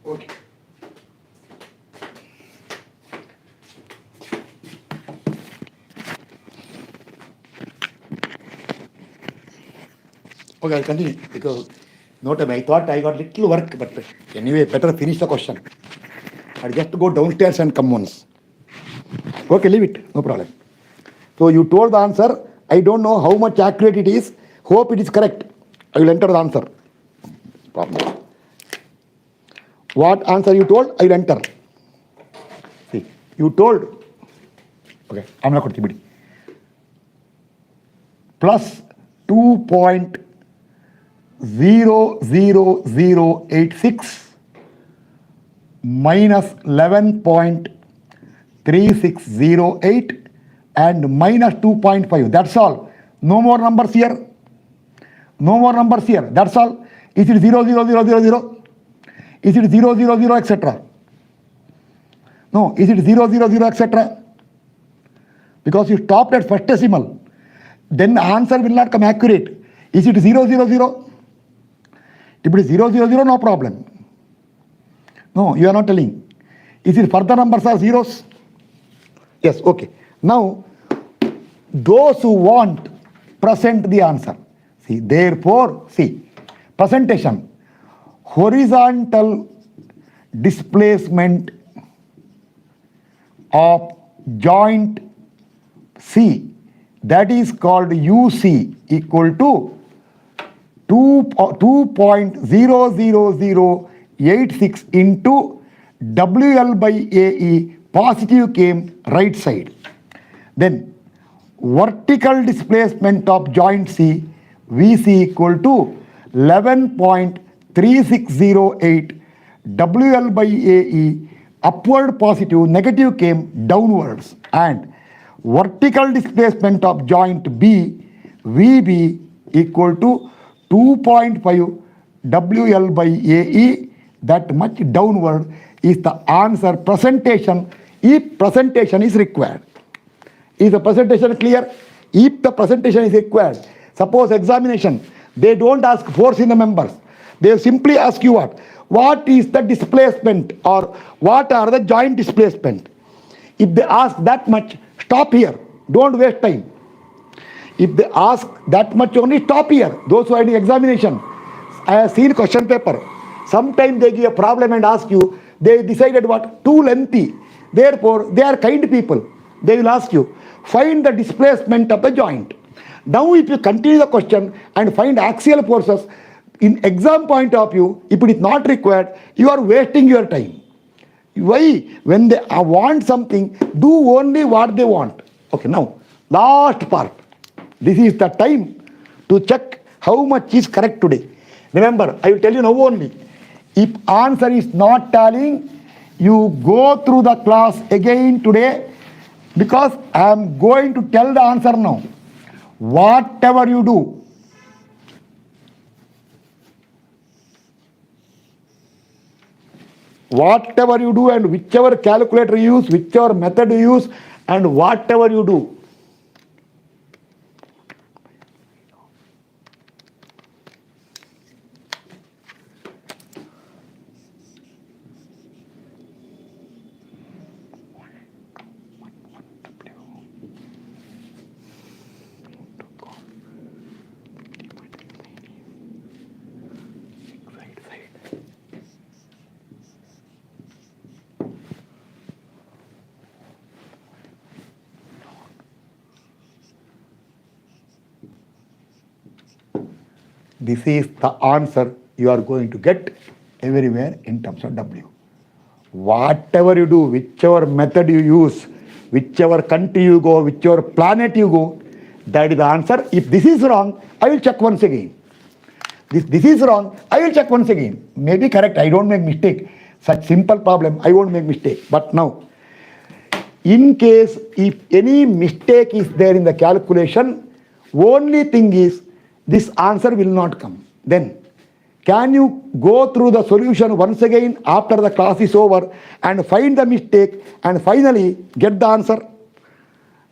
Okay. Okay, I'll continue because no time. I thought I got little work, but anyway, better finish the question. I'll just go downstairs and come once. Okay, leave it. No problem. So you told the answer. I don't know how much accurate it is. Hope it is correct. I will enter the answer. Problem. What answer you told? I will enter. See, you told. Okay, I'm not going to plus 2.00086 minus 11.3608 and minus 2.5. That's all. No more numbers here. No more numbers here. That's all. Is it 0, 0, 0, 0, 0? Is it 0, 0, 0, etc.? No. Is it 0, 0, 0, etc.? Because you stopped at first decimal. Then the answer will not come accurate. Is it 0, 0, 0? If it is 0, 0, 0, no problem. No, you are not telling. Is it further numbers are zeros? Yes, okay. Now, those who want, present the answer. See, therefore, see, presentation. Horizontal displacement of joint C, that is called UC, equal to 2.00086 into WL by AE, positive came right side. Then vertical displacement of joint C, VC, equal to 11.3608 WL by AE, upward positive, negative came downwards, and vertical displacement of joint B, VB, equal to 2.5 WL by AE, that much downward is the answer. Presentation, if presentation is required. Is the presentation clear? If the presentation is required, suppose examination, they don't ask force in the members. They simply ask you what? What is the displacement or what are the joint displacement? If they ask that much, stop here. Don't waste time. If they ask that much only, stop here. Those who are in examination, I have seen question paper. Sometimes they give a problem and ask you, they decided what? Too lengthy. Therefore, they are kind people. They will ask you, find the displacement of the joint. Now, if you continue the question and find axial forces, in exam point of view, if it is not required, you are wasting your time. Why? When they want something, do only what they want. Okay, now, last part. This is the time to check how much is correct today. Remember, I will tell you now only. If answer is not tallying, you go through the class again today, because I am going to tell the answer now. Whatever you do, and whichever calculator you use, whichever method you use, and whatever you do, this is the answer you are going to get everywhere in terms of W. Whatever you do, whichever method you use, whichever country you go, whichever planet you go, that is the answer. If this is wrong, I will check once again. This is wrong, I will check once again. Maybe correct, I don't make mistake. Such simple problem, I won't make mistake. But now, in case if any mistake is there in the calculation, only thing is this answer will not come. Then, can you go through the solution once again after the class is over and find the mistake and finally get the answer?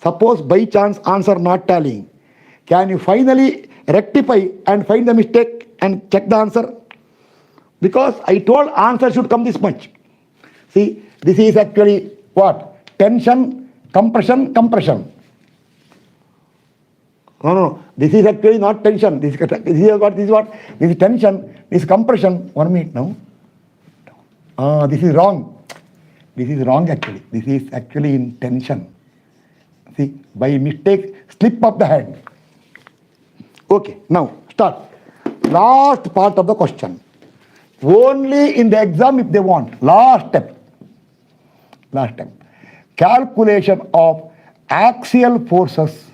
Suppose by chance answer not tallying. Can you finally rectify and find the mistake and check the answer? Because I told answer should come this much. See, this is actually what? Tension, compression, compression. No. This is actually not tension. This is what? This is tension. This is compression. 1 minute now. This is wrong. This is wrong actually. This is actually in tension. See, by mistake, slip of the hand. Okay, now start. Last part of the question. Only in the exam if they want. Last step. Calculation of axial forces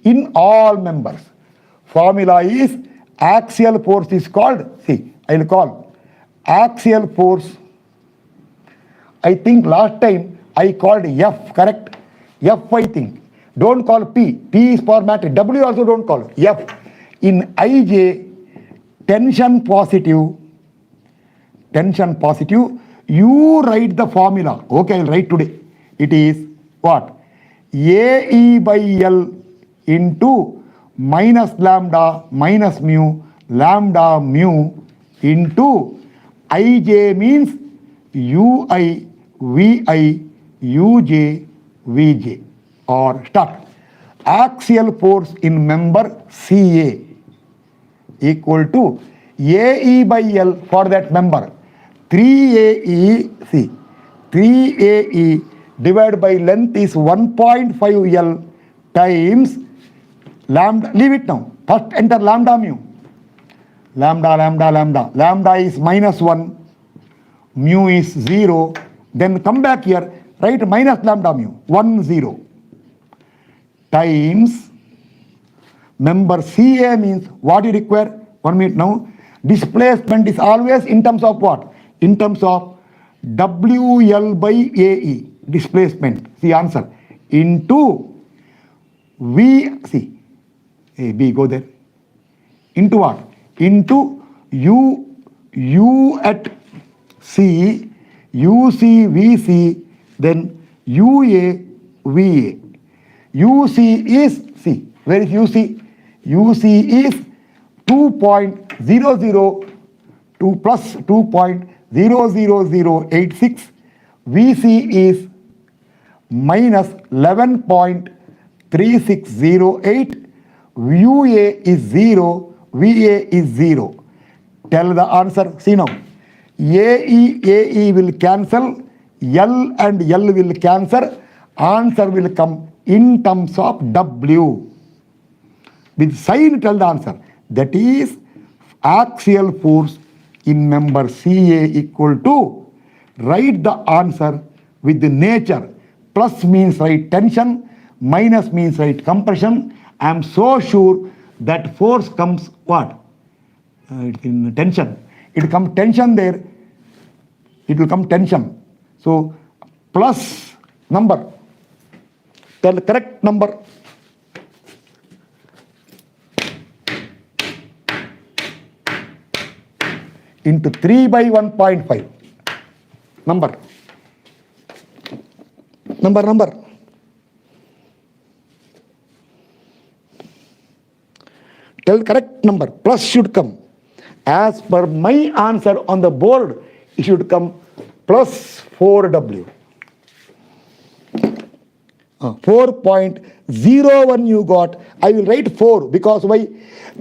in all members. Formula is axial force is called, see, I will call axial force. I think last time I called F, correct? F I think. Don't call P. P is for matrix. W also don't call. F. In IJ, tension positive, you write the formula. Okay, I'll write today. It is what? AE by L into minus lambda minus mu lambda mu into IJ means UI VI UJ VJ. Or start. Axial force in member CA equal to AE by L for that member. 3AE, see, 3AE divided by length is 1.5 L times lambda. Leave it now. First enter lambda mu. Lambda is minus 1. Mu is 0. Then come back here. Write minus lambda mu. 1, 0. Times member CA means what you require? 1 minute now. Displacement is always in terms of what? In terms of WL by AE. Displacement. See answer. Into V. See. A, B, go there. Into what? Into U at C, UC, VC, then UA, VA. UC is, see, where is UC? UC is 2.002 plus 2.00086. VC is minus 11.3608. UA is 0. VA is 0. Tell the answer. See now. AE will cancel. L and L will cancel. Answer will come in terms of W. With sign, tell the answer. That is axial force in member CA equal to, write the answer with the nature. Plus means write tension, minus means write compression. I am so sure that force comes what? It's in tension. It will come tension there. It will come tension. So plus number. Tell the correct number. Into 3 by 1.5. Number. Tell the correct number. Plus should come. As per my answer on the board, it should come plus 4W. 4.01 you got. I will write 4 because why?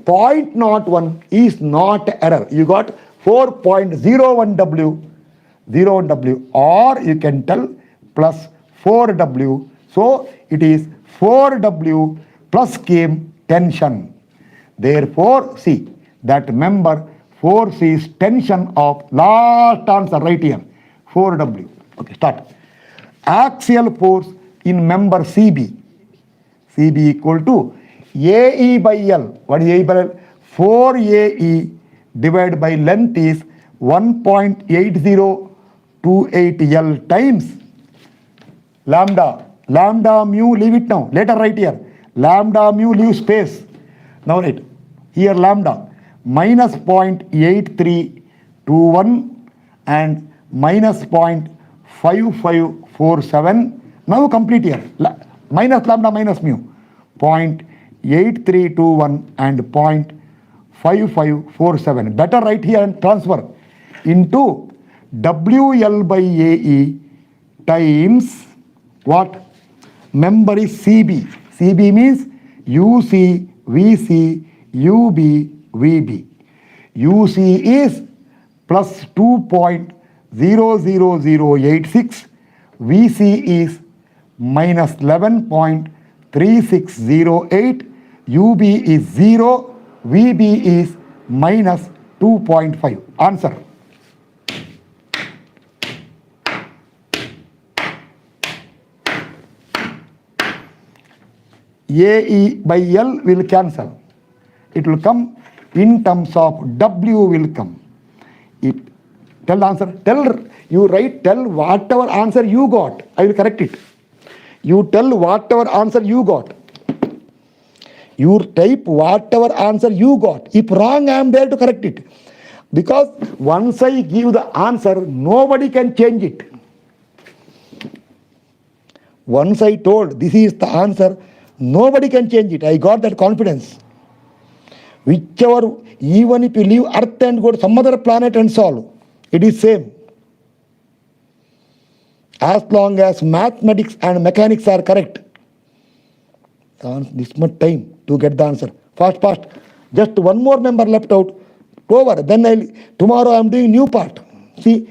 0.01 is not error. You got 4.01W, 01W, or you can tell plus 4W. So it is 4W plus came tension. Therefore, see that member force is tension of last answer right here. 4W. Okay, start. Axial force in member CB. CB equal to AE by L. What is AE by L? 4AE divided by length is 1.8028 L times lambda. Lambda mu, leave it now. Later write here. Lambda mu, leave space. Now write. Here lambda minus 0.8321 and minus 0.5547. Now complete here. Minus lambda minus mu. 0.8321 and 5547. Better write here and transfer into WL by AE times what? Member is CB. CB means UC, VC, UB, VB. UC is plus 2.00086. VC is minus 11.3608. UB is 0. VB is minus 2.5. Answer. AE by L will cancel. It will come in terms of W will come. Tell the answer. Tell whatever answer you got. I will correct it. You tell whatever answer you got. You type whatever answer you got. If wrong, I am there to correct it. Because once I give the answer, nobody can change it. Once I told this is the answer, nobody can change it. I got that confidence. Whichever, even if you leave Earth and go to some other planet and solve, it is same. As long as mathematics and mechanics are correct. This much time to get the answer. Fast. Just one more member left out. Over. Then tomorrow I am doing new part. See,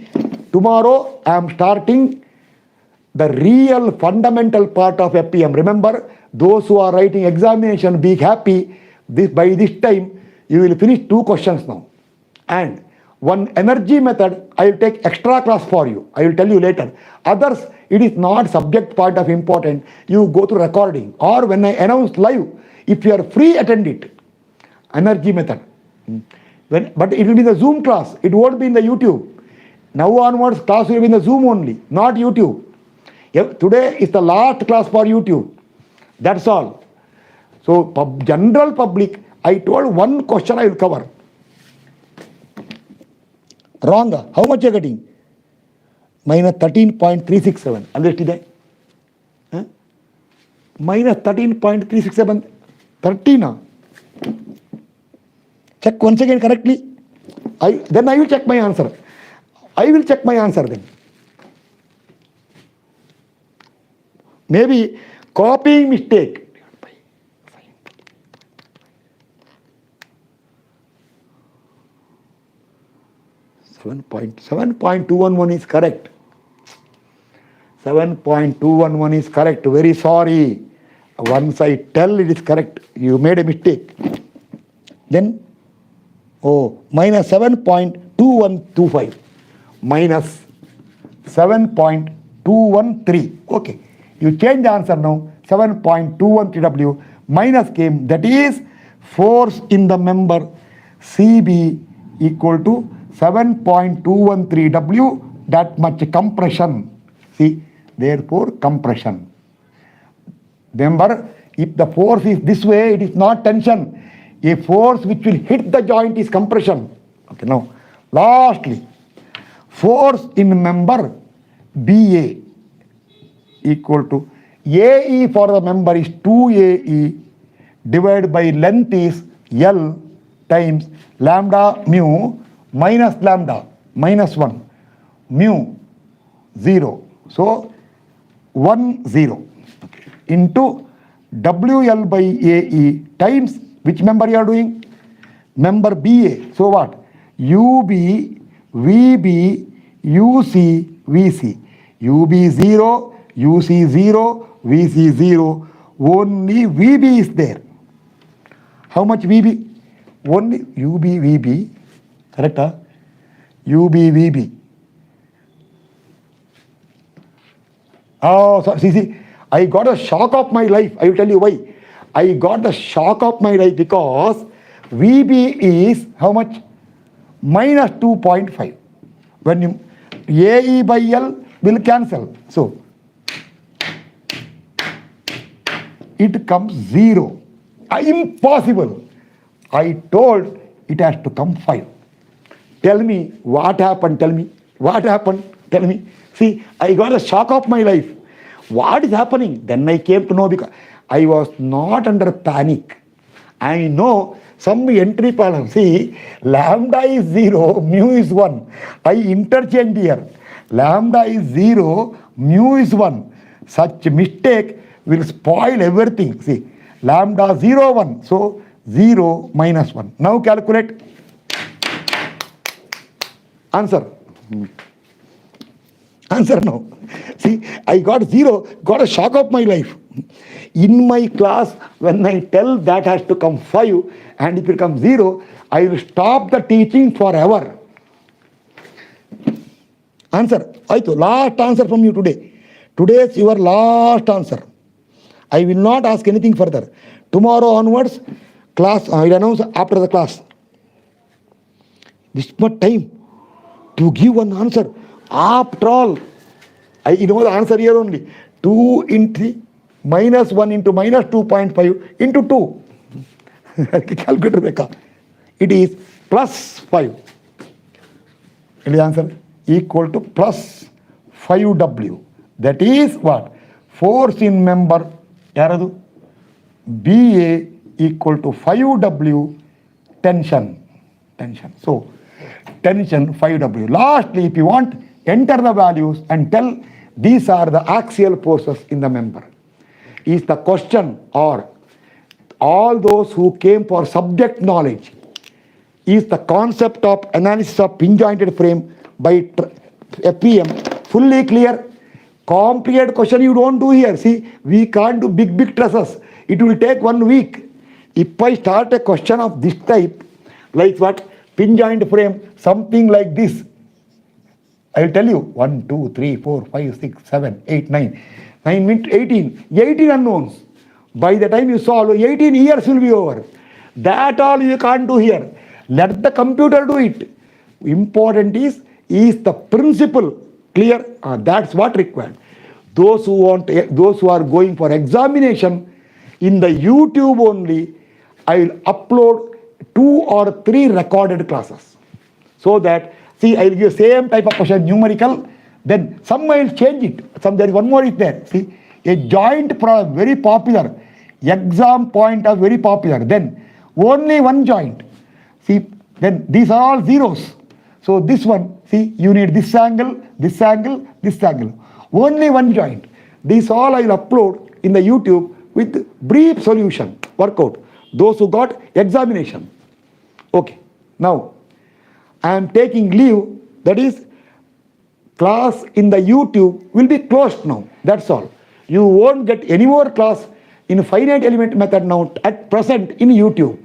tomorrow I am starting the real fundamental part of FEM. Remember, those who are writing examination, be happy. By this time, you will finish 2 questions now. And one energy method, I will take extra class for you. I will tell you later. Others, it is not subject part of important. You go to recording. Or when I announce live, if you are free, attend it. Energy method. But it will be the Zoom class. It won't be in the YouTube. Now onwards, class will be in the Zoom only, not YouTube. Today is the last class for YouTube. That's all. So, general public, I told one question I will cover. Wrong. How much you are getting? Minus 13.367. Understood? Minus 13.367. 13. Check once again correctly. Then I will check my answer. I will check my answer then. Maybe copying mistake. 7.211 is correct. 7.211 is correct. Very sorry. Once I tell it is correct, you made a mistake. Then, minus 7.2125. Minus 7.213. Okay. You change the answer now. 7.213W minus came. That is force in the member CB equal to 7.213W, that much compression. See, therefore compression. Remember, if the force is this way, it is not tension. A force which will hit the joint is compression. Okay, now, lastly, force in member BA equal to AE for the member is 2AE divided by length is L times lambda mu minus lambda minus 1 mu 0. So 1 0 into WL by AE times which member you are doing? Member BA. So what? UB, VB, UC, VC. UB 0, UC 0, VC 0. Only VB is there. How much VB? Only UB, VB. Correct? Huh? UB, VB. Oh, so, see, I got a shock of my life. I will tell you why. I got the shock of my life because VB is how much? Minus 2.5. When you, AE by L will cancel. So, it comes 0. Impossible. I told it has to come 5. Tell me what happened. Tell me what happened. Tell me. See, I got a shock of my life. What is happening? Then I came to know because I was not under panic. I know some entry problem. See, lambda is 0, mu is 1. I interchange here. Lambda is 0, mu is 1. Such mistake will spoil everything. See, lambda 0, 1. So 0 minus 1. Now calculate. Answer. Answer now. See, I got 0, got a shock of my life. In my class, when I tell that has to come 5 and if it comes 0, I will stop the teaching forever. Answer. Last answer from you today. Today is your last answer. I will not ask anything further. Tomorrow onwards, class, I will announce after the class. This much time to give one answer. After all, you know the answer here only. 2 into minus 1 into minus 2.5 into 2. Calculator beka. It is plus 5. It is answer equal to plus 5W. That is what? Force in member yaradu BA equal to 5W tension. So tension 5W. Lastly, if you want, enter the values and tell these are the axial forces in the member. Is the question, or all those who came for subject knowledge, is the concept of analysis of pin-jointed frame by FEM fully clear? Complicated question you don't do here. See, we can't do big trusses. It will take 1 week. If I start a question of this type, like what? Pin-joint frame, something like this. I will tell you 1, 2, 3, 4, 5, 6, 7, 8, 9. 9 means 18. 18 unknowns. By the time you solve, 18 years will be over. That all you can't do here. Let the computer do it. Important is the principle clear? That's what required. Those who are going for examination, in the YouTube only, I will upload 2 or 3 recorded classes. So that, see, I will give same type of question, numerical, then some I will change it. There is one more is there. See, a joint problem, very popular. Exam point of very popular. Then only one joint. See, then these are all zeros. So this one, see, you need this angle, this angle, this angle. Only one joint. These all I will upload in the YouTube with brief solution, workout. Those who got examination. Okay. Now, I am taking leave. That is, class in the YouTube will be closed now. That's all. You won't get any more class in finite element method now at present in YouTube.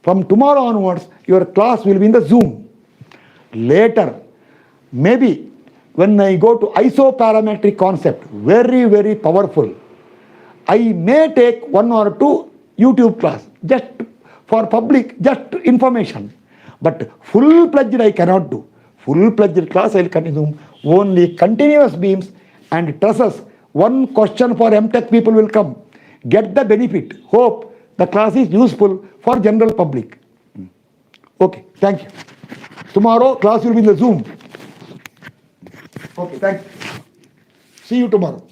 From tomorrow onwards, your class will be in the Zoom. Later, maybe when I go to isoparametric concept, very powerful, I may take 1 or 2 YouTube class just for public, just information. But full-fledged I cannot do. Full-fledged class I will continue. Only continuous beams and trusses. One question for MTech people will come. Get the benefit. Hope the class is useful for general public. Okay, thank you. Tomorrow class will be in the Zoom. Okay, thank you. See you tomorrow.